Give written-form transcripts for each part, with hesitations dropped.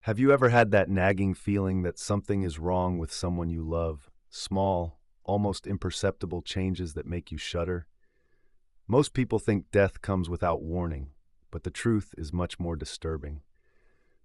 Have you ever had that nagging feeling that something is wrong with someone you love? Small, almost imperceptible changes that make you shudder? Most people think death comes without warning, but the truth is much more disturbing.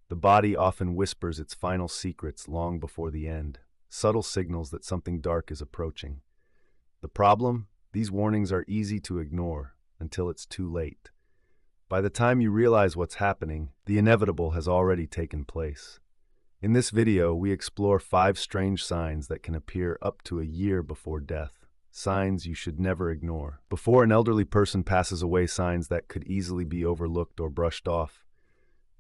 The body often whispers its final secrets long before the end, subtle signals that something dark is approaching. The problem? These warnings are easy to ignore until it's too late. By the time you realize what's happening, the inevitable has already taken place. In this video, we explore 5 strange signs that can appear up to a year before death. Signs you should never ignore. Before an elderly person passes away, signs that could easily be overlooked or brushed off.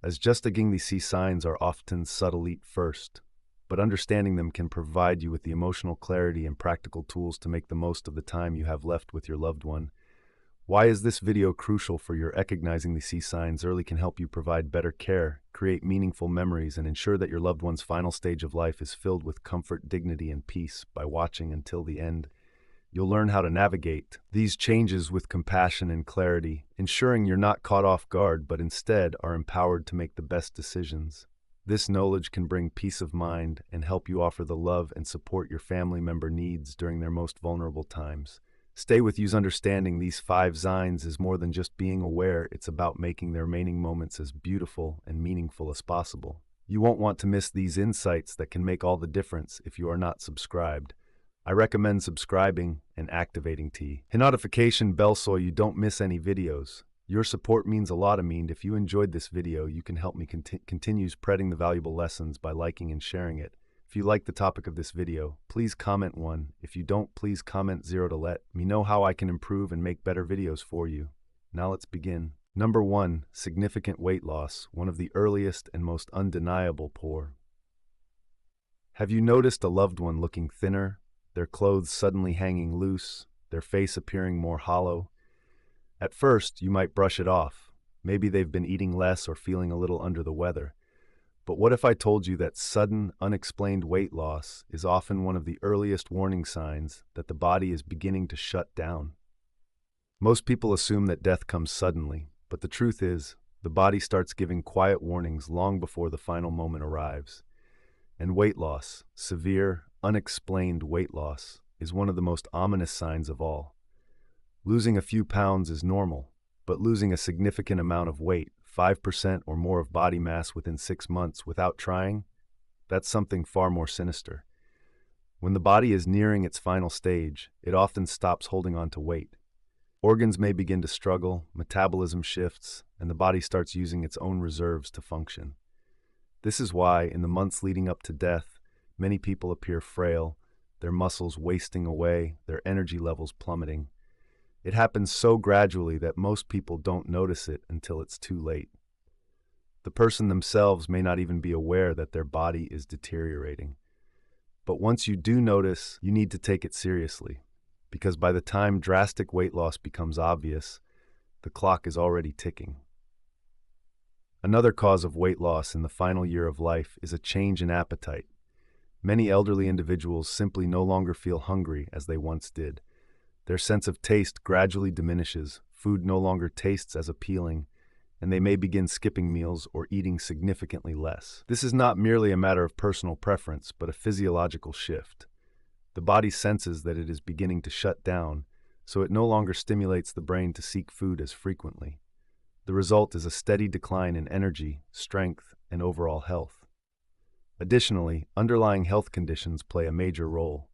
As just beginning to see signs are often subtle at first, but understanding them can provide you with the emotional clarity and practical tools to make the most of the time you have left with your loved one. Why is this video crucial for your recognizing the signs early can help you provide better care, create meaningful memories, and ensure that your loved one's final stage of life is filled with comfort, dignity, and peace. By watching until the end, you'll learn how to navigate these changes with compassion and clarity, ensuring you're not caught off guard but instead are empowered to make the best decisions. This knowledge can bring peace of mind and help you offer the love and support your family member needs during their most vulnerable times. Stay with you's understanding these 5 signs is more than just being aware, it's about making the remaining moments as beautiful and meaningful as possible. You won't want to miss these insights that can make all the difference if you are not subscribed. I recommend subscribing and activating the notification bell so you don't miss any videos. Your support means a lot to me, and if you enjoyed this video, you can help me continue spreading the valuable lessons by liking and sharing it. If you like the topic of this video, please comment 1. If you don't, please comment 0 to let me know how I can improve and make better videos for you. Now let's begin. Number 1, significant weight loss, one of the earliest and most undeniable poor. Have you noticed a loved one looking thinner, their clothes suddenly hanging loose, their face appearing more hollow? At first, you might brush it off. Maybe they've been eating less or feeling a little under the weather. But what if I told you that sudden, unexplained weight loss is often one of the earliest warning signs that the body is beginning to shut down? Most people assume that death comes suddenly, but the truth is, the body starts giving quiet warnings long before the final moment arrives. And weight loss, severe, unexplained weight loss, is one of the most ominous signs of all. Losing a few pounds is normal, but losing a significant amount of weight, 5% or more of body mass within 6 months without trying, that's something far more sinister. When the body is nearing its final stage, it often stops holding on to weight. Organs may begin to struggle, metabolism shifts, and the body starts using its own reserves to function. This is why, in the months leading up to death, many people appear frail, their muscles wasting away, their energy levels plummeting. It happens so gradually that most people don't notice it until it's too late. The person themselves may not even be aware that their body is deteriorating. But once you do notice, you need to take it seriously, because by the time drastic weight loss becomes obvious, the clock is already ticking. Another cause of weight loss in the final year of life is a change in appetite. Many elderly individuals simply no longer feel hungry as they once did. Their sense of taste gradually diminishes, food no longer tastes as appealing, and they may begin skipping meals or eating significantly less. This is not merely a matter of personal preference, but a physiological shift. The body senses that it is beginning to shut down, so it no longer stimulates the brain to seek food as frequently. The result is a steady decline in energy, strength, and overall health. Additionally, underlying health conditions play a major role.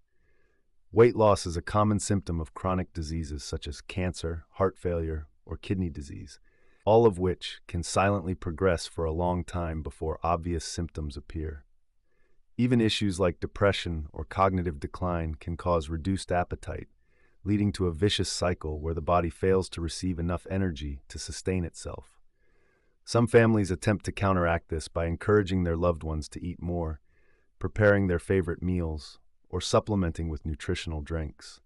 Weight loss is a common symptom of chronic diseases such as cancer, heart failure, or kidney disease, all of which can silently progress for a long time before obvious symptoms appear. Even issues like depression or cognitive decline can cause reduced appetite, leading to a vicious cycle where the body fails to receive enough energy to sustain itself. Some families attempt to counteract this by encouraging their loved ones to eat more, preparing their favorite meals, or supplementing with nutritional drinks.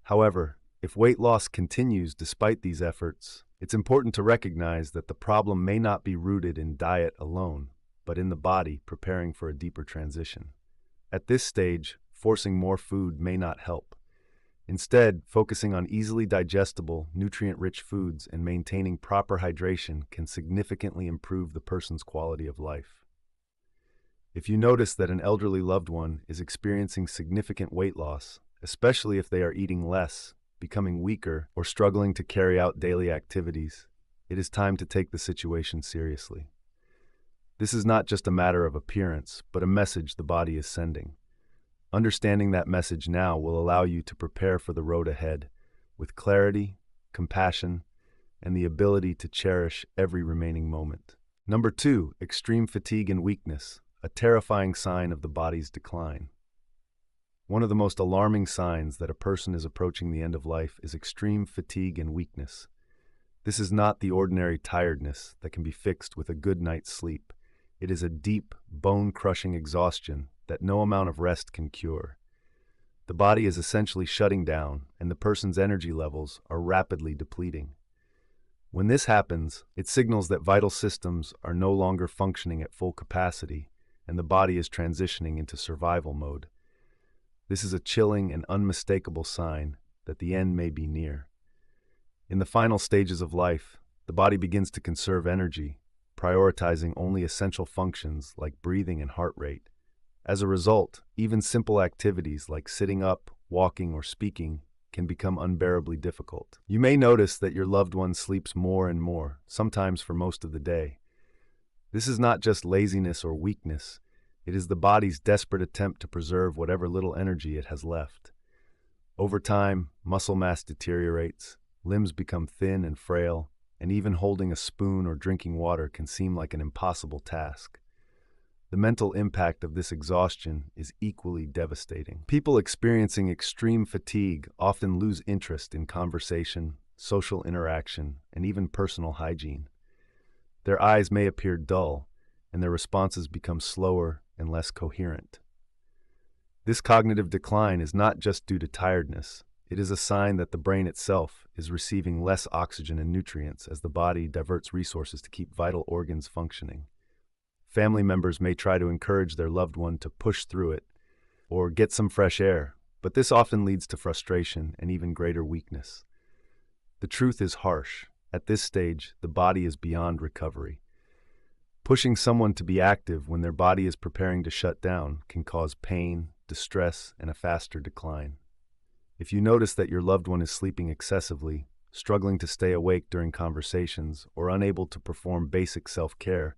However, if weight loss continues despite these efforts, it's important to recognize that the problem may not be rooted in diet alone, but in the body preparing for a deeper transition. At this stage, forcing more food may not help. Instead, focusing on easily digestible, nutrient-rich foods and maintaining proper hydration can significantly improve the person's quality of life. If you notice that an elderly loved one is experiencing significant weight loss, especially if they are eating less, becoming weaker, or struggling to carry out daily activities, it is time to take the situation seriously. This is not just a matter of appearance, but a message the body is sending. Understanding that message now will allow you to prepare for the road ahead with clarity, compassion, and the ability to cherish every remaining moment. Number 2, extreme fatigue and weakness, a terrifying sign of the body's decline. One of the most alarming signs that a person is approaching the end of life is extreme fatigue and weakness. This is not the ordinary tiredness that can be fixed with a good night's sleep. It is a deep, bone-crushing exhaustion that no amount of rest can cure. The body is essentially shutting down, and the person's energy levels are rapidly depleting. When this happens, it signals that vital systems are no longer functioning at full capacity, and the body is transitioning into survival mode. This is a chilling and unmistakable sign that the end may be near. In the final stages of life, the body begins to conserve energy, prioritizing only essential functions like breathing and heart rate. As a result, even simple activities like sitting up, walking, or speaking can become unbearably difficult. You may notice that your loved one sleeps more and more, sometimes for most of the day. This is not just laziness or weakness. It is the body's desperate attempt to preserve whatever little energy it has left. Over time, muscle mass deteriorates, limbs become thin and frail, and even holding a spoon or drinking water can seem like an impossible task. The mental impact of this exhaustion is equally devastating. People experiencing extreme fatigue often lose interest in conversation, social interaction, and even personal hygiene. Their eyes may appear dull, and their responses become slower and less coherent. This cognitive decline is not just due to tiredness. It is a sign that the brain itself is receiving less oxygen and nutrients as the body diverts resources to keep vital organs functioning. Family members may try to encourage their loved one to push through it or get some fresh air, but this often leads to frustration and even greater weakness. The truth is harsh. At this stage, the body is beyond recovery. Pushing someone to be active when their body is preparing to shut down can cause pain, distress, and a faster decline. If you notice that your loved one is sleeping excessively, struggling to stay awake during conversations, or unable to perform basic self-care,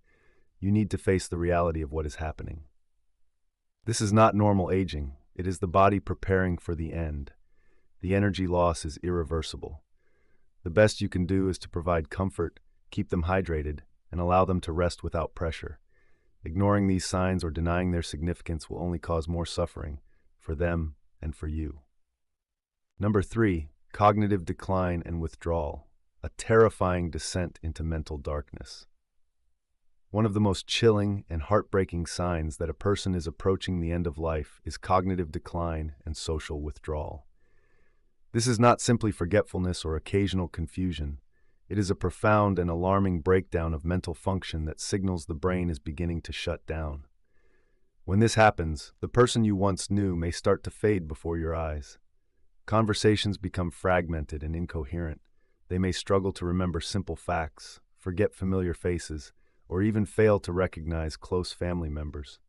you need to face the reality of what is happening. This is not normal aging. It is the body preparing for the end. The energy loss is irreversible. The best you can do is to provide comfort, keep them hydrated, and allow them to rest without pressure. Ignoring these signs or denying their significance will only cause more suffering for them and for you. Number 3, cognitive decline and withdrawal, a terrifying descent into mental darkness. One of the most chilling and heartbreaking signs that a person is approaching the end of life is cognitive decline and social withdrawal. This is not simply forgetfulness or occasional confusion. It is a profound and alarming breakdown of mental function that signals the brain is beginning to shut down. When this happens, the person you once knew may start to fade before your eyes. Conversations become fragmented and incoherent. They may struggle to remember simple facts, forget familiar faces, or even fail to recognize close family members.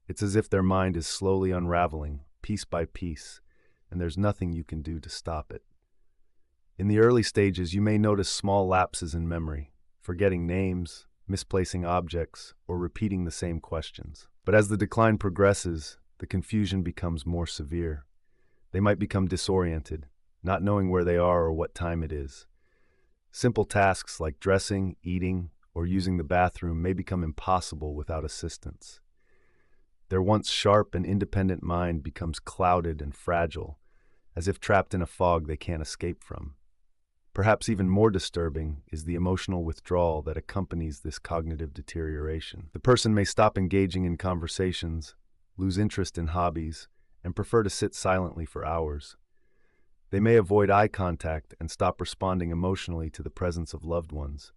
It's as if their mind is slowly unraveling, piece by piece, and there's nothing you can do to stop it. In the early stages, you may notice small lapses in memory, forgetting names, misplacing objects, or repeating the same questions. But as the decline progresses, the confusion becomes more severe. They might become disoriented, not knowing where they are or what time it is. Simple tasks like dressing, eating, or using the bathroom may become impossible without assistance. Their once sharp and independent mind becomes clouded and fragile, as if trapped in a fog they can't escape from. Perhaps even more disturbing is the emotional withdrawal that accompanies this cognitive deterioration. The person may stop engaging in conversations, lose interest in hobbies, and prefer to sit silently for hours. They may avoid eye contact and stop responding emotionally to the presence of loved ones.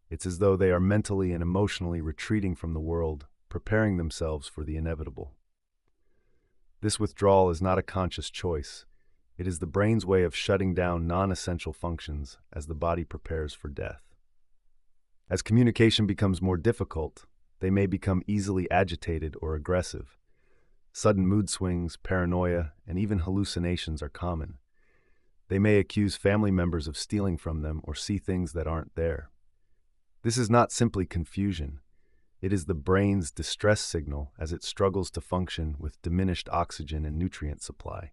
It's as though they are mentally and emotionally retreating from the world, preparing themselves for the inevitable. This withdrawal is not a conscious choice. It is the brain's way of shutting down non-essential functions as the body prepares for death. As communication becomes more difficult, They may become easily agitated or aggressive. Sudden mood swings, paranoia, and even hallucinations are common. They may accuse family members of stealing from them or see things that aren't there. This is not simply confusion. It is the brain's distress signal as it struggles to function with diminished oxygen and nutrient supply.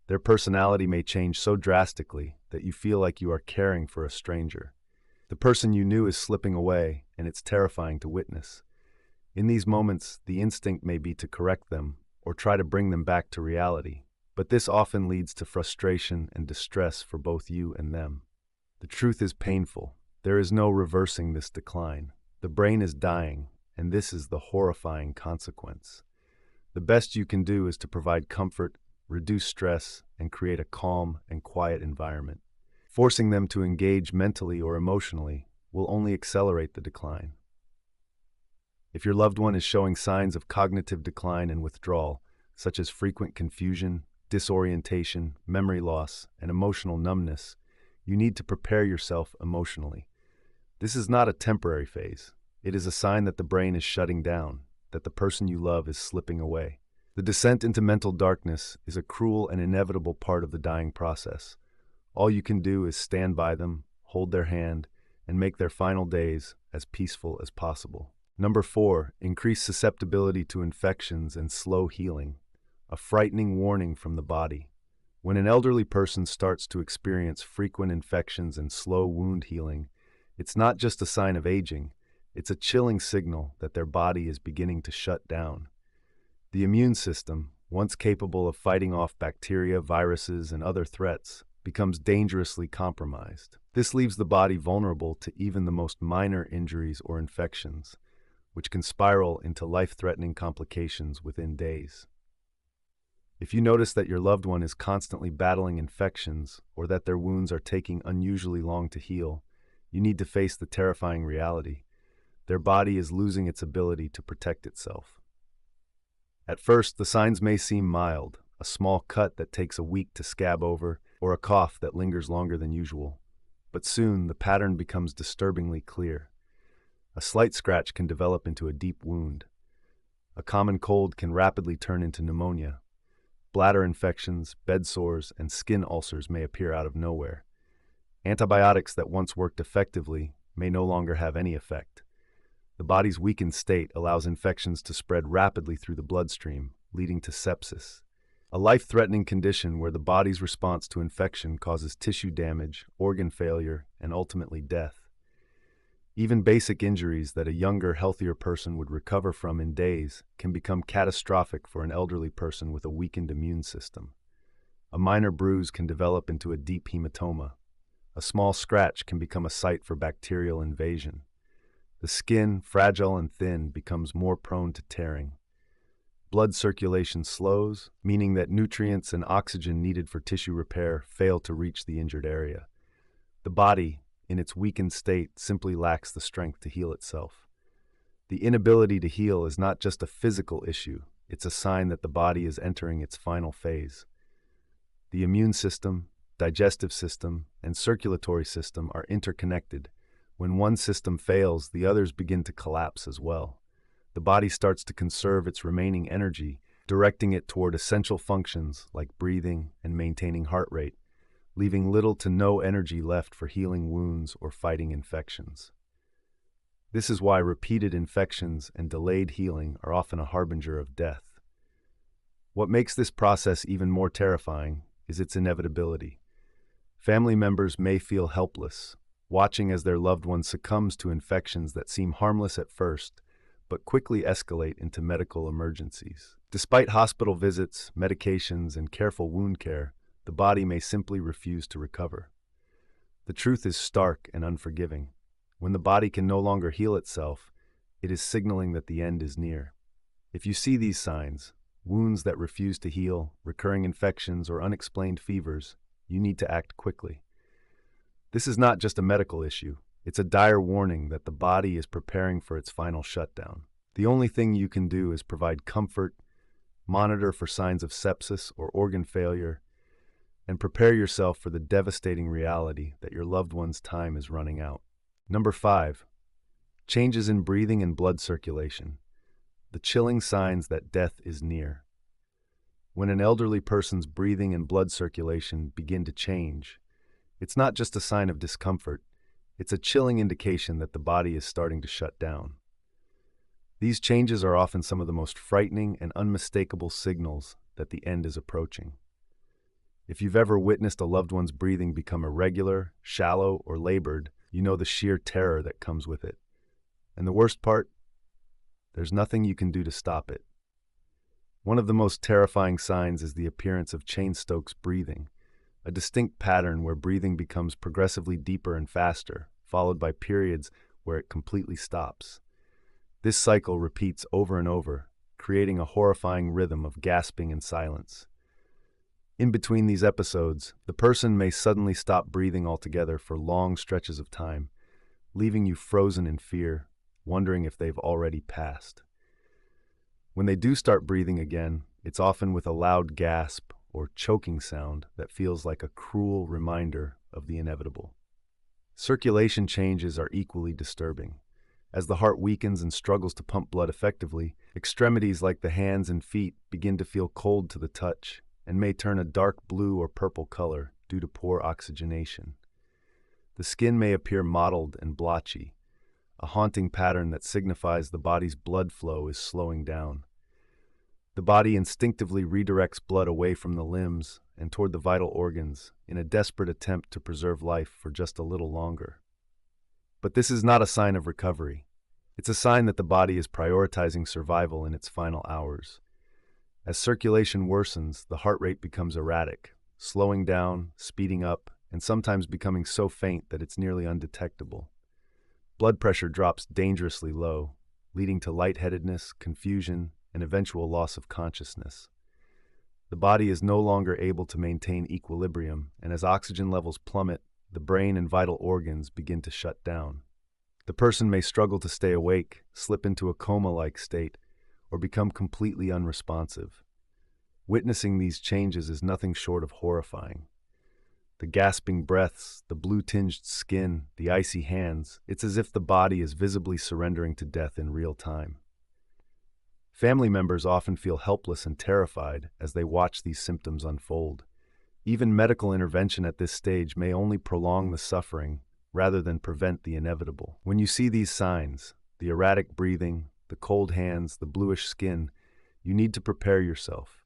Their personality may change so drastically that you feel like you are caring for a stranger. The person you knew is slipping away, and it's terrifying to witness. In these moments, the instinct may be to correct them or try to bring them back to reality, but this often leads to frustration and distress for both you and them. The truth is painful. There is no reversing this decline. The brain is dying, and this is the horrifying consequence. The best you can do is to provide comfort, reduce stress, and create a calm and quiet environment. Forcing them to engage mentally or emotionally will only accelerate the decline. If your loved one is showing signs of cognitive decline and withdrawal, such as frequent confusion, disorientation, memory loss, and emotional numbness, you need to prepare yourself emotionally. This is not a temporary phase. It is a sign that the brain is shutting down, that the person you love is slipping away. The descent into mental darkness is a cruel and inevitable part of the dying process. All you can do is stand by them, hold their hand, and make their final days as peaceful as possible. Number 4, increase susceptibility to infections and slow healing. A frightening warning from the body. When an elderly person starts to experience frequent infections and slow wound healing, it's not just a sign of aging, it's a chilling signal that their body is beginning to shut down. The immune system, once capable of fighting off bacteria, viruses, and other threats, becomes dangerously compromised. This leaves the body vulnerable to even the most minor injuries or infections, which can spiral into life-threatening complications within days. If you notice that your loved one is constantly battling infections or that their wounds are taking unusually long to heal, you need to face the terrifying reality. Their body is losing its ability to protect itself. At first, the signs may seem mild, a small cut that takes a week to scab over, or a cough that lingers longer than usual. But soon, the pattern becomes disturbingly clear. A slight scratch can develop into a deep wound. A common cold can rapidly turn into pneumonia. Bladder infections, bed sores, and skin ulcers may appear out of nowhere. Antibiotics that once worked effectively may no longer have any effect. The body's weakened state allows infections to spread rapidly through the bloodstream, leading to sepsis, a life-threatening condition where the body's response to infection causes tissue damage, organ failure, and ultimately death. Even basic injuries that a younger, healthier person would recover from in days can become catastrophic for an elderly person with a weakened immune system. A minor bruise can develop into a deep hematoma. A small scratch can become a site for bacterial invasion. The skin, fragile and thin, becomes more prone to tearing. Blood circulation slows, meaning that nutrients and oxygen needed for tissue repair fail to reach the injured area. The body, in its weakened state, simply lacks the strength to heal itself. The inability to heal is not just a physical issue, it's a sign that the body is entering its final phase. The immune system, digestive system, and circulatory system are interconnected. When one system fails, the others begin to collapse as well. The body starts to conserve its remaining energy, directing it toward essential functions like breathing and maintaining heart rate, leaving little to no energy left for healing wounds or fighting infections. This is why repeated infections and delayed healing are often a harbinger of death. What makes this process even more terrifying is its inevitability. Family members may feel helpless, watching as their loved one succumbs to infections that seem harmless at first, but quickly escalate into medical emergencies. Despite hospital visits, medications, and careful wound care, the body may simply refuse to recover. The truth is stark and unforgiving. When the body can no longer heal itself, it is signaling that the end is near. If you see these signs, wounds that refuse to heal, recurring infections, or unexplained fevers, you need to act quickly. This is not just a medical issue. It's a dire warning that the body is preparing for its final shutdown. The only thing you can do is provide comfort, monitor for signs of sepsis or organ failure, and prepare yourself for the devastating reality that your loved one's time is running out. Number 5, Changes in breathing and blood circulation, the chilling signs that death is near. When an elderly person's breathing and blood circulation begin to change, it's not just a sign of discomfort, it's a chilling indication that the body is starting to shut down. These changes are often some of the most frightening and unmistakable signals that the end is approaching. If you've ever witnessed a loved one's breathing become irregular, shallow, or labored, you know the sheer terror that comes with it. And the worst part? There's nothing you can do to stop it. One of the most terrifying signs is the appearance of Cheyne-Stokes breathing, a distinct pattern where breathing becomes progressively deeper and faster, followed by periods where it completely stops. This cycle repeats over and over, creating a horrifying rhythm of gasping and silence. In between these episodes, the person may suddenly stop breathing altogether for long stretches of time, leaving you frozen in fear, wondering if they've already passed. When they do start breathing again, it's often with a loud gasp or choking sound that feels like a cruel reminder of the inevitable. Circulation changes are equally disturbing. As the heart weakens and struggles to pump blood effectively, extremities like the hands and feet begin to feel cold to the touch and may turn a dark blue or purple color due to poor oxygenation. The skin may appear mottled and blotchy, a haunting pattern that signifies the body's blood flow is slowing down. The body instinctively redirects blood away from the limbs and toward the vital organs in a desperate attempt to preserve life for just a little longer. But this is not a sign of recovery. It's a sign that the body is prioritizing survival in its final hours. As circulation worsens, the heart rate becomes erratic, slowing down, speeding up, and sometimes becoming so faint that it's nearly undetectable. Blood pressure drops dangerously low, leading to lightheadedness, confusion, and eventual loss of consciousness. The body is no longer able to maintain equilibrium, and as oxygen levels plummet, the brain and vital organs begin to shut down. The person may struggle to stay awake, slip into a coma-like state, or become completely unresponsive. Witnessing these changes is nothing short of horrifying. The gasping breaths, the blue-tinged skin, the icy hands, it's as if the body is visibly surrendering to death in real time. Family members often feel helpless and terrified as they watch these symptoms unfold. Even medical intervention at this stage may only prolong the suffering rather than prevent the inevitable. When you see these signs, the erratic breathing, the cold hands, the bluish skin, you need to prepare yourself.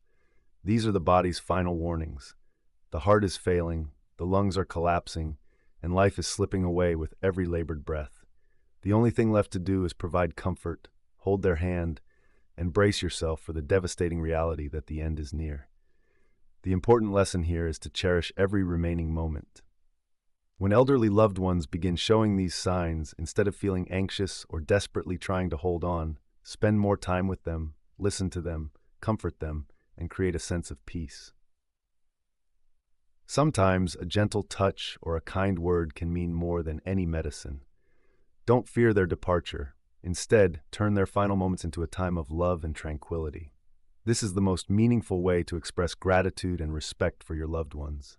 These are the body's final warnings. The heart is failing, the lungs are collapsing, and life is slipping away with every labored breath. The only thing left to do is provide comfort, hold their hand, and brace yourself for the devastating reality that the end is near. The important lesson here is to cherish every remaining moment. When elderly loved ones begin showing these signs, instead of feeling anxious or desperately trying to hold on, spend more time with them, listen to them, comfort them, and create a sense of peace. Sometimes a gentle touch or a kind word can mean more than any medicine. Don't fear their departure. Instead, turn their final moments into a time of love and tranquility. This is the most meaningful way to express gratitude and respect for your loved ones.